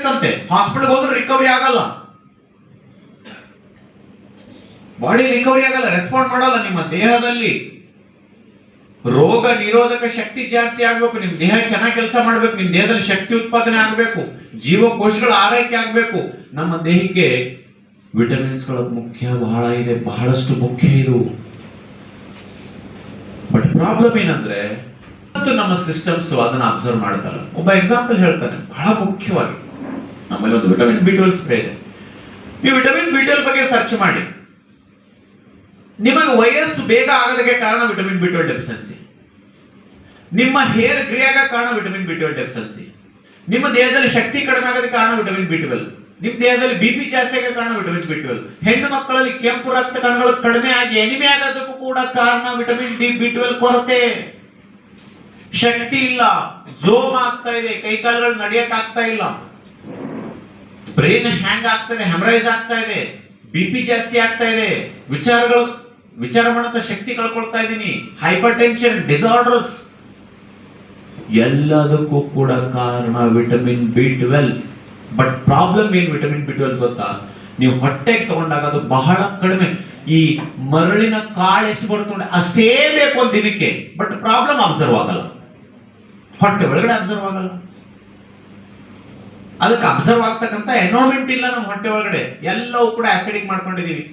ಇರುತ್ತಂತೆ, ಹಾಸ್ಪಿಟಲ್ ಹೋದ್ರೆ ರಿಕವರಿ ಆಗಲ್ಲ, ಬಾಡಿ ರಿಕವರಿ ಆಗಲ್ಲ, ರೆಸ್ಪಾಂಡ್ ಮಾಡಲ್ಲ. ನಿಮ್ಮ ದೇಹದಲ್ಲಿ ರೋಗ ನಿರೋಧಕ ಶಕ್ತಿ ಜಾಸ್ತಿ ಆಗ್ಬೇಕು, ನಿಮ್ ದೇಹ ಚೆನ್ನಾಗಿ ಕೆಲಸ ಮಾಡ್ಬೇಕು, ನಿಮ್ ದೇಹದಲ್ಲಿ ಶಕ್ತಿ ಉತ್ಪಾದನೆ ಆಗ್ಬೇಕು, ಜೀವಕೋಶಗಳ ಆರೈಕೆ ಆಗ್ಬೇಕು. ನಮ್ಮ ದೇಹಕ್ಕೆ ವಿಟಮಿನ್ಸ್ಗಳ ಮುಖ್ಯ ಬಹಳ ಇದೆ, ಬಹಳಷ್ಟು ಮುಖ್ಯ ಇದು. ಬಟ್ ಪ್ರಾಬ್ಲಮ್ ಏನಂದ್ರೆ ಮತ್ತು ನಮ್ಮ ಸಿಸ್ಟಮ್ಸ್ ಅದನ್ನ ಅಬ್ಸರ್ವ್ ಮಾಡ್ತಾರೆ. ಒಬ್ಬ ಎಕ್ಸಾಂಪಲ್ ಹೇಳ್ತಾನೆ ಬಹಳ ಮುಖ್ಯವಾಗಿ. ನಮ್ಮಲ್ಲಿ ಒಂದು ವಿಟಮಿನ್ ಬಿ12 ಸ್ಪ್ರೇ ಇದೆ. ಈ ವಿಟಮಿನ್ ಬಿ12 ಬಗ್ಗೆ ಸರ್ಚ್ ಮಾಡಿ. ನಿಮಗೆ ವಯಸ್ಸು ಬೇಗ ಆಗೋದಕ್ಕೆ ಕಾರಣ ವಿಟಮಿನ್ ಬಿ12 ಡೆಫಿಷಿಯನ್ಸಿ. ನಿಮ್ಮ ಹೇರ್ ಗ್ರೇ ಆಗ ಕಾರಣ ವಿಟಮಿನ್ ಬಿ12 ಡೆಫಿಷಿಯನ್ಸಿ. ನಿಮ್ಮ ದೇಹದಲ್ಲಿ ಶಕ್ತಿ ಕಡಿಮೆ ಆಗೋದಕ್ಕೆ ಕಾರಣ ವಿಟಮಿನ್ ಬಿ12. ನಿಮ್ಮ ದೇಹದಲ್ಲಿ ಬಿಪಿ ಜಾಸ್ತಿ ಆಗೋದಕ್ಕೆ ಕಾರಣ ವಿಟಮಿನ್ ಬಿ12. ಹೆಣ್ಣು ಮಕ್ಕಳಲ್ಲಿ ಕೆಂಪು ರಕ್ತ ಕಣಗಳು ಕಡಿಮೆ ಆಗಿ ಎನಿಮೆ ಆಗೋದಕ್ಕೂ ಕೂಡ ಕಾರಣ ವಿಟಮಿನ್ ಬಿ12 ಕೊರತೆ. ಶಕ್ತಿ ಇಲ್ಲ, ಜೋಮ್ ಆಗ್ತಾ ಇದೆ, ಕೈಕಾಲುಗಳು ನಡೆಯಕ್ ಆಗ್ತಾ ಇಲ್ಲ, ಬ್ರೈನ್ ಹ್ಯಾಂಗ್ ಆಗ್ತಾ ಇದೆ, ಹೆಮರೈಸ್ ಆಗ್ತಾ ಇದೆ, ಬಿಪಿ ಜಾಸ್ತಿ ಆಗ್ತಾ ಇದೆ, ವಿಚಾರ ಮಾಡಂತ ಶಕ್ತಿ ಕಳ್ಕೊಳ್ತಾ ಇದ್ದೀನಿ, ಹೈಪರ್ ಟೆನ್ಷನ್, ಡಿಸಾರ್ಡರ್ಸ್, ಎಲ್ಲದಕ್ಕೂ ಕೂಡ ಕಾರಣ ವಿಟಮಿನ್ ಬಿ12. ಬಟ್ ಪ್ರಾಬ್ಲಮ್ ಏನು ವಿಟಮಿನ್ ಬಿ12 ಗೊತ್ತಾ? ನೀವು ಹೊಟ್ಟೆಗೆ ತಗೊಂಡಾಗ ಅದು ಬಹಳ ಕಡಿಮೆ. ಈ ಮರಳಿನ ಕಾಳು ಎಷ್ಟು ಬರುತ್ತೆ ಅಷ್ಟೇ ಬೇಕು ಒಂದು ದಿನಕ್ಕೆ. ಬಟ್ ಪ್ರಾಬ್ಲಮ್ ಅಬ್ಸರ್ವ್ ಆಗಲ್ಲ, ಹೊಟ್ಟೆ ಒಳಗಡೆ ಅಬ್ಸರ್ವ್ ಆಗಲ್ಲ. ಅದಕ್ಕೆ ಅಬ್ಸರ್ವ್ ಆಗ್ತಕ್ಕಂಥ ಎನ್ವೈರನ್ಮೆಂಟ್ ಇಲ್ಲ ನಮ್ಮ ಹೊಟ್ಟೆ ಒಳಗಡೆ. ಎಲ್ಲವೂ ಕೂಡ ಆಸಿಡಿಕ್ ಮಾಡ್ಕೊಂಡಿದೀವಿ,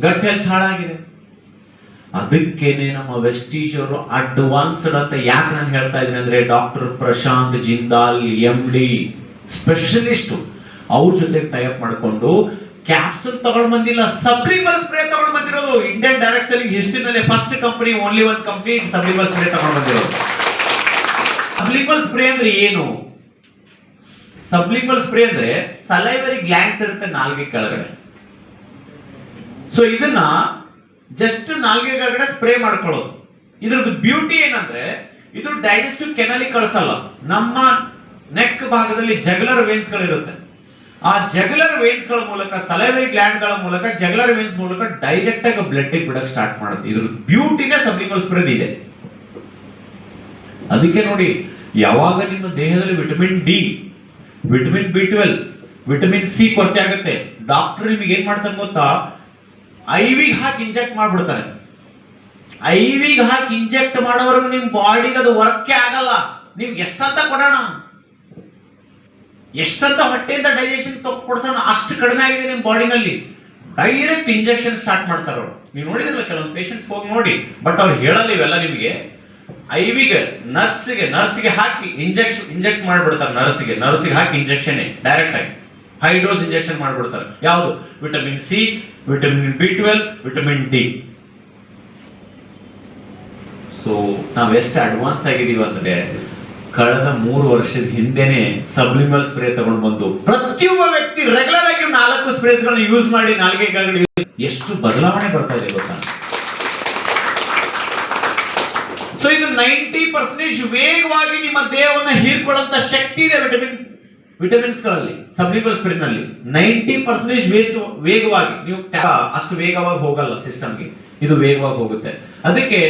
ಗಟ್ ಹೆಲ್ತ್ ಹಾಳಾಗಿದೆ. ಅದಕ್ಕೇನೆ ನಮ್ಮ ವೆಸ್ಟೀಜ್ ಅವರು ಅಡ್ವಾನ್ಸ್ಡ್ ಅಂತ ಯಾಕೆ ನಾನು ಹೇಳ್ತಾ ಇದ್ದೀನಿ ಅಂದ್ರೆ, doctor Prashant Jindal MD specialist, ಅವ್ರ ಜೊತೆ ಟೈಪ್ ಮಾಡಿಕೊಂಡು ಕ್ಯಾಪ್ಸೂಲ್ ತಗೊಂಡ್ ಬಂದಿಲ್ಲ, ಸಬ್ಲಿಮಲ್ ಸ್ಪ್ರೇ ತಗೊಂಡ್ ಬಂದಿರೋದು. ಇಂಡಿಯನ್ ಡೈರೆಕ್ಟ್ ಸೆಲ್ಲಿಂಗ್ ಹಿಸ್ಟ್ರಿನಲ್ಲಿ first company, only one company sublingual spray ತಗೊಂಡ್ ಬಂದಿರೋದು. ಸಬ್ಲಿಮಲ್ ಸ್ಪ್ರೇ ಅಂದ್ರೆ ಏನು? ಸಬ್ಲಿಮಲ್ ಸ್ಪ್ರೇ ಅಂದ್ರೆ ಸಲೈವರಿ ಗ್ಲ್ಯಾಂಡ್ಸ್ ಇರುತ್ತೆ ನಾಲ್ಗೆ ಕೆಳಗಡೆ. ಸೊ ಇದನ್ನ ಜಸ್ಟ್ ನಾಲ್ಗೆ ಕೆಳಗಡೆ ಸ್ಪ್ರೇ ಮಾಡ್ಕೊಳ್ಳೋದು. ಇದ್ರದ್ದು ಬ್ಯೂಟಿ ಏನಂದ್ರೆ, ಇದು ಡೈಜೆಸ್ಟಿವ್ ಕೆನಲಿ ಕಳಿಸಲ್ಲ. ನಮ್ಮ ನೆಕ್ ಭಾಗದಲ್ಲಿ ಜಗ್ಯುಲರ್ ವೇನ್ಸ್ ಗಳಿರುತ್ತೆ. ಆ ಜಗ್ಯುಲರ್ ವೇನ್ಸ್ ಗಳ ಮೂಲಕ, ಸಲೈವರಿ ಗ್ಲ್ಯಾಂಡ್ ಗಳ ಮೂಲಕ, ಜಗ್ಯುಲರ್ ವೇನ್ಸ್ ಮೂಲಕ ಡೈರೆಕ್ಟ್ ಆಗಿ ಬ್ಲಡ್ ಬಿಡಕ್ ಸ್ಟಾರ್ಟ್ ಮಾಡುತ್ತೆ. ಇದ್ರದ್ದು ಬ್ಯೂಟಿನೇ ಸಬ್ಲಿಮಲ್ ಸ್ಪ್ರೇ ಇದೆ. ಅದಕ್ಕೆ ನೋಡಿ, ಯಾವಾಗ ನಿಮ್ಮ ದೇಹದಲ್ಲಿ ವಿಟಮಿನ್ ಡಿ, ವಿಟಮಿನ್ ಬಿ12, ವಿಟಮಿನ್ ಸಿ ಕೊರತೆ ಆಗುತ್ತೆ, ಡಾಕ್ಟರ್ ನಿಮಗೆ ಏನ್ ಮಾಡ್ತಾನೆ ಗೊತ್ತಾ? ಐವಿಗೆ ಹಾಕಿ ಇಂಜೆಕ್ಟ್ ಮಾಡ್ಬಿಡ್ತಾರೆ. ಐವಿಗೆ ಹಾಕಿ ಇಂಜೆಕ್ಟ್ ಮಾಡೋವರೆಗೂ ನಿಮ್ ಬಾಡಿಗೆ ಅದು ವರ್ಕೇ ಆಗಲ್ಲ. ನಿಮ್ಗೆ ಎಷ್ಟಂತ ಕೊಡೋಣ, ಎಷ್ಟಂತ ಹೊಟ್ಟೆಯಿಂದ ಡೈಜೆಷನ್ ಕೊಡ್ಸೋಣ, ಅಷ್ಟು ಕಡಿಮೆ ಆಗಿದೆ ನಿಮ್ ಬಾಡಿನಲ್ಲಿ. ಡೈರೆಕ್ಟ್ ಇಂಜೆಕ್ಷನ್ ಸ್ಟಾರ್ಟ್ ಮಾಡ್ತಾರೆ ಅವರು. ನೀವು ನೋಡಿದ್ರಲ್ಲ ಕೆಲವೊಂದು ಪೇಷಂಟ್ಸ್ ಹೋಗಿ ನೋಡಿ. ಬಟ್ ಅವ್ರು ಹೇಳಲ್ಲ ಇವೆಲ್ಲ ನಿಮಗೆ. ಐವಿಗೆ ನರ್ಸ್ಗೆ ಹಾಕಿ ಇಂಜೆಕ್ಟ್ ಮಾಡ್ಬಿಡ್ತಾರೆ. ನರ್ಸ್ಗೆ ಹಾಕಿ ಇಂಜೆಕ್ಷನ್ ಡೈರೆಕ್ಟ್ ಆಗಿ ಹೈ ಡೋಸ್ ಇಂಜೆಕ್ಷನ್ ಮಾಡ್ಬಿಡ್ತಾರೆ. ಯಾವುದು? ವಿಟಮಿನ್ ಸಿ, ವಿಟಮಿನ್ ಬಿ12, ವಿಟಮಿನ್ ಡಿ. ಸೊ ನಾವ್ ಎಷ್ಟು ಅಡ್ವಾನ್ಸ್ ಆಗಿದೀವಿ ಅಂದ್ರೆ, ಕಳೆದ 3 ವರ್ಷದ ಹಿಂದೆನೆ ಸಬ್ಲಿಮಲ್ ಸ್ಪ್ರೇ ತಗೊಂಡು ಬಂದು ಪ್ರತಿಯೊಬ್ಬ ವ್ಯಕ್ತಿ ರೆಗ್ಯುಲರ್ ಆಗಿ 4 ಸ್ಪ್ರೇಸ್ ಗಳನ್ನ ಯೂಸ್ ಮಾಡಿ ನಾಲ್ಗೆ ಕೆಳಗಡೆ ಎಷ್ಟು ಬದಲಾವಣೆ ಬರ್ತಾ ಇದೆ ಗೊತ್ತಾ? ಸೊ ಇದು 90% ವೇಗವಾಗಿ ನಿಮ್ಮ ದೇಹವನ್ನ ಹೀರ್ಕೊಳ್ಳುವಂತ ಶಕ್ತಿ ಇದೆ ವಿಟಮಿನ್ಸ್ ಗಳಲ್ಲಿ, ಸಬ್ಲಿಮಲ್ ಸ್ಪ್ರೇ ನಲ್ಲಿ. 90% ವೇಗವಾಗಿ, ನೀವು ಅಷ್ಟು ವೇಗವಾಗಿ ಹೋಗಲ್ಲ ಸಿಸ್ಟಮ್ಗೆ, ಇದು ವೇಗವಾಗಿ ಹೋಗುತ್ತೆ. ಅದಕ್ಕೆ